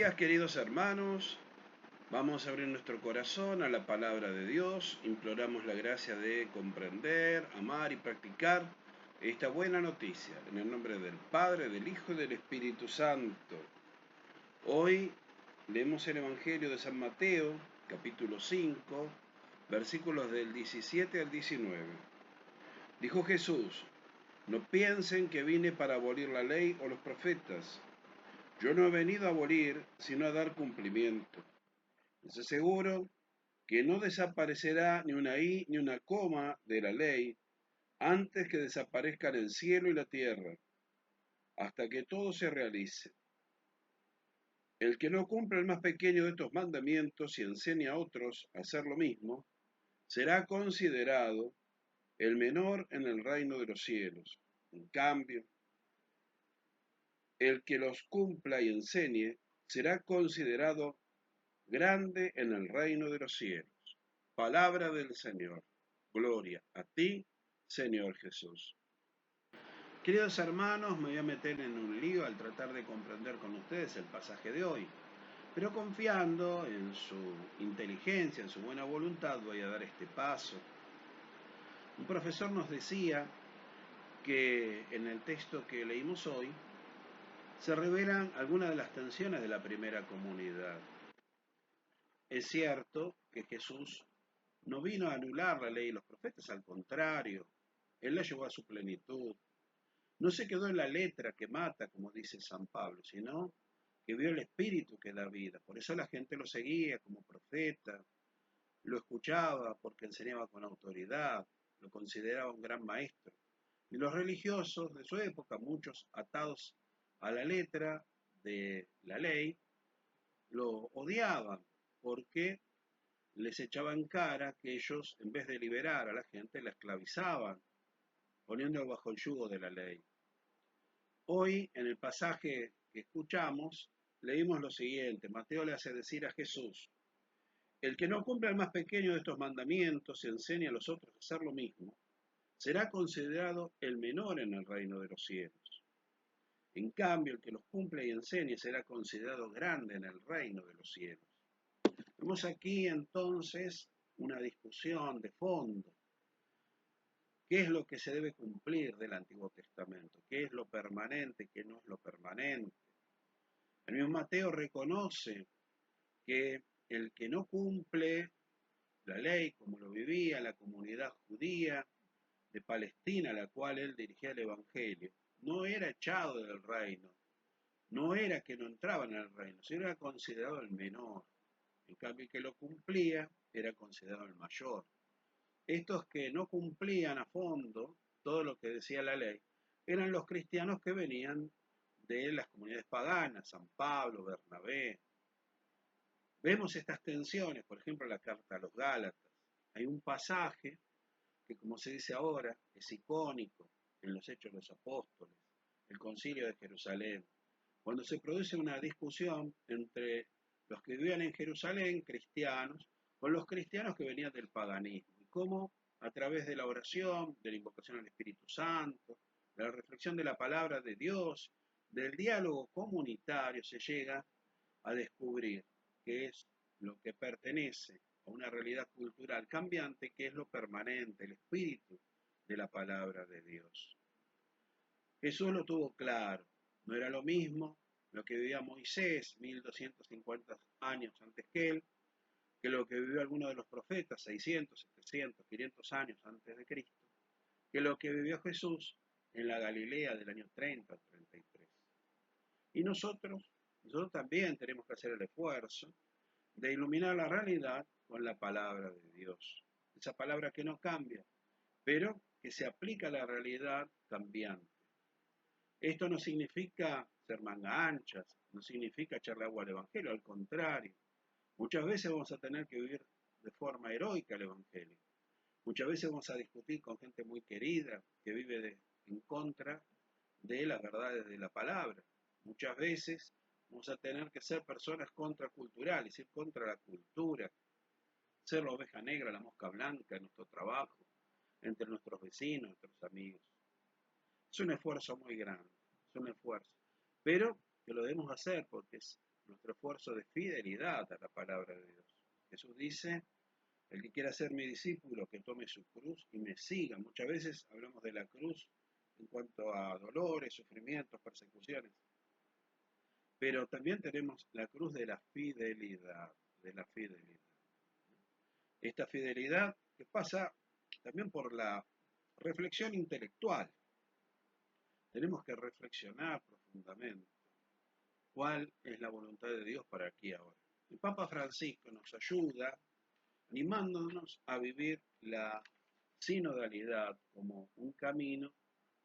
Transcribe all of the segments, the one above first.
días, queridos hermanos. Vamos a abrir nuestro corazón a la palabra de Dios. Imploramos la gracia de comprender, amar y practicar esta buena noticia. En el nombre del Padre, del Hijo y del Espíritu Santo. Hoy leemos el Evangelio de San Mateo, capítulo 5, versículos del 17 al 19. Dijo Jesús: no piensen que vine para abolir la ley o los profetas. Yo no he venido a abolir, sino a dar cumplimiento. Les aseguro que no desaparecerá ni una i ni una coma de la ley antes que desaparezcan el cielo y la tierra, hasta que todo se realice. El que no cumpla el más pequeño de estos mandamientos y enseña a otros a hacer lo mismo, será considerado el menor en el reino de los cielos. En cambio, el que los cumpla y enseñe será considerado grande en el reino de los cielos. Palabra del Señor. Gloria a ti, Señor Jesús. Queridos hermanos, me voy a meter en un lío al tratar de comprender con ustedes el pasaje de hoy, pero confiando en su inteligencia, en su buena voluntad, voy a dar este paso. Un profesor nos decía que en el texto que leímos hoy se revelan algunas de las tensiones de la primera comunidad. Es cierto que Jesús no vino a anular la ley y los profetas, al contrario, Él la llevó a su plenitud. No se quedó en la letra que mata, como dice San Pablo, sino que vio el espíritu que da vida. Por eso la gente lo seguía como profeta, lo escuchaba porque enseñaba con autoridad, lo consideraba un gran maestro. Y los religiosos de su época, muchos atados a la letra de la ley, lo odiaban porque les echaban en cara que ellos, en vez de liberar a la gente, la esclavizaban, poniéndola bajo el yugo de la ley. Hoy, en el pasaje que escuchamos, leímos lo siguiente. Mateo le hace decir a Jesús: el que no cumpla el más pequeño de estos mandamientos y enseña a los otros a hacer lo mismo, será considerado el menor en el reino de los cielos. En cambio, el que los cumple y enseñe será considerado grande en el reino de los cielos. Vemos aquí entonces una discusión de fondo. ¿Qué es lo que se debe cumplir del Antiguo Testamento? ¿Qué es lo permanente? ¿Qué no es lo permanente? El mismo Mateo reconoce que el que no cumple la ley como lo vivía la comunidad judía de Palestina, a la cual él dirigía el Evangelio, no era echado del reino, no era que no entraba en el reino, sino era considerado el menor. En cambio, el que lo cumplía era considerado el mayor. Estos que no cumplían a fondo todo lo que decía la ley eran los cristianos que venían de las comunidades paganas, San Pablo, Bernabé. Vemos estas tensiones, por ejemplo, en la carta a los Gálatas. Hay un pasaje que, como se dice ahora, es icónico en los Hechos de los Apóstoles, el Concilio de Jerusalén, cuando se produce una discusión entre los que vivían en Jerusalén, cristianos, con los cristianos que venían del paganismo, y cómo a través de la oración, de la invocación al Espíritu Santo, de la reflexión de la palabra de Dios, del diálogo comunitario, se llega a descubrir qué es lo que pertenece a una realidad cultural cambiante, que es lo permanente, el espíritu de la palabra de Dios. Jesús lo tuvo claro, no era lo mismo lo que vivía Moisés 1250 años antes que él, que lo que vivió alguno de los profetas 600, 700, 500 años antes de Cristo, que lo que vivió Jesús en la Galilea del año 30 al 33. Y nosotros también tenemos que hacer el esfuerzo de iluminar la realidad con la palabra de Dios. Esa palabra que no cambia, pero que se aplica a la realidad cambiante. Esto no significa ser manga anchas, no significa echarle agua al Evangelio, al contrario. Muchas veces vamos a tener que vivir de forma heroica el Evangelio. Muchas veces vamos a discutir con gente muy querida que vive en contra de las verdades de la palabra. Muchas veces vamos a tener que ser personas contraculturales, ir contra la cultura, ser la oveja negra, la mosca blanca en nuestro trabajo, entre nuestros vecinos, nuestros amigos. Es un esfuerzo muy grande, es un esfuerzo, pero que lo debemos hacer porque es nuestro esfuerzo de fidelidad a la palabra de Dios. Jesús dice, el que quiera ser mi discípulo, que tome su cruz y me siga. Muchas veces hablamos de la cruz en cuanto a dolores, sufrimientos, persecuciones, pero también tenemos la cruz de la fidelidad, de la fidelidad. Esta fidelidad que pasa también por la reflexión intelectual. Tenemos que reflexionar profundamente cuál es la voluntad de Dios para aquí y ahora. El Papa Francisco nos ayuda animándonos a vivir la sinodalidad como un camino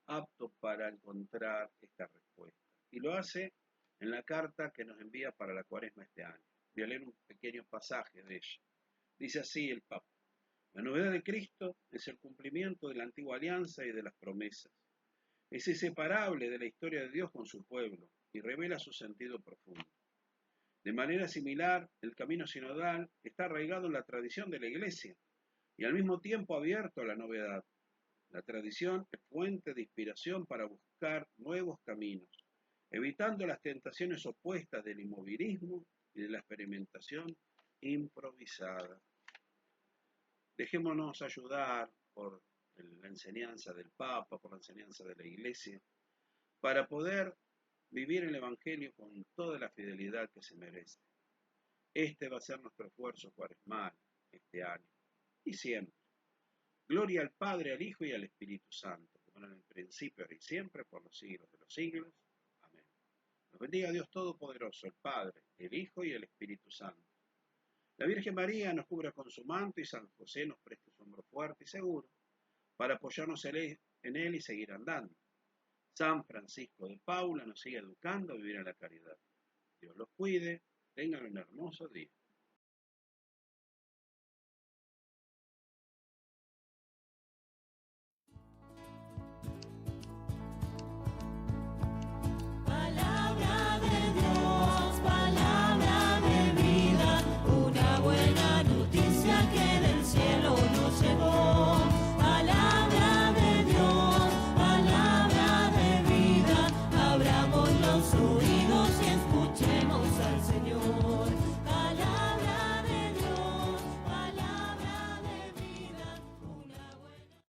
apto para encontrar esta respuesta. Y lo hace en la carta que nos envía para la Cuaresma este año. Voy a leer un pequeño pasaje de ella. Dice así el Papa: la novedad de Cristo es el cumplimiento de la antigua alianza y de las promesas. Es inseparable de la historia de Dios con su pueblo y revela su sentido profundo. De manera similar, el camino sinodal está arraigado en la tradición de la Iglesia y al mismo tiempo abierto a la novedad. La tradición es fuente de inspiración para buscar nuevos caminos, evitando las tentaciones opuestas del inmovilismo y de la experimentación improvisada. Dejémonos ayudar por la enseñanza del Papa, por la enseñanza de la Iglesia, para poder vivir el Evangelio con toda la fidelidad que se merece. Este va a ser nuestro esfuerzo cuaresmal este año y siempre. Gloria al Padre, al Hijo y al Espíritu Santo, como en el principio, ahora y siempre, por los siglos de los siglos. Amén. Nos bendiga Dios Todopoderoso, el Padre, el Hijo y el Espíritu Santo. La Virgen María nos cubra con su manto y San José nos preste su hombro fuerte y seguro para apoyarnos en él y seguir andando. San Francisco de Paula nos sigue educando a vivir en la caridad. Dios los cuide, tengan un hermoso día.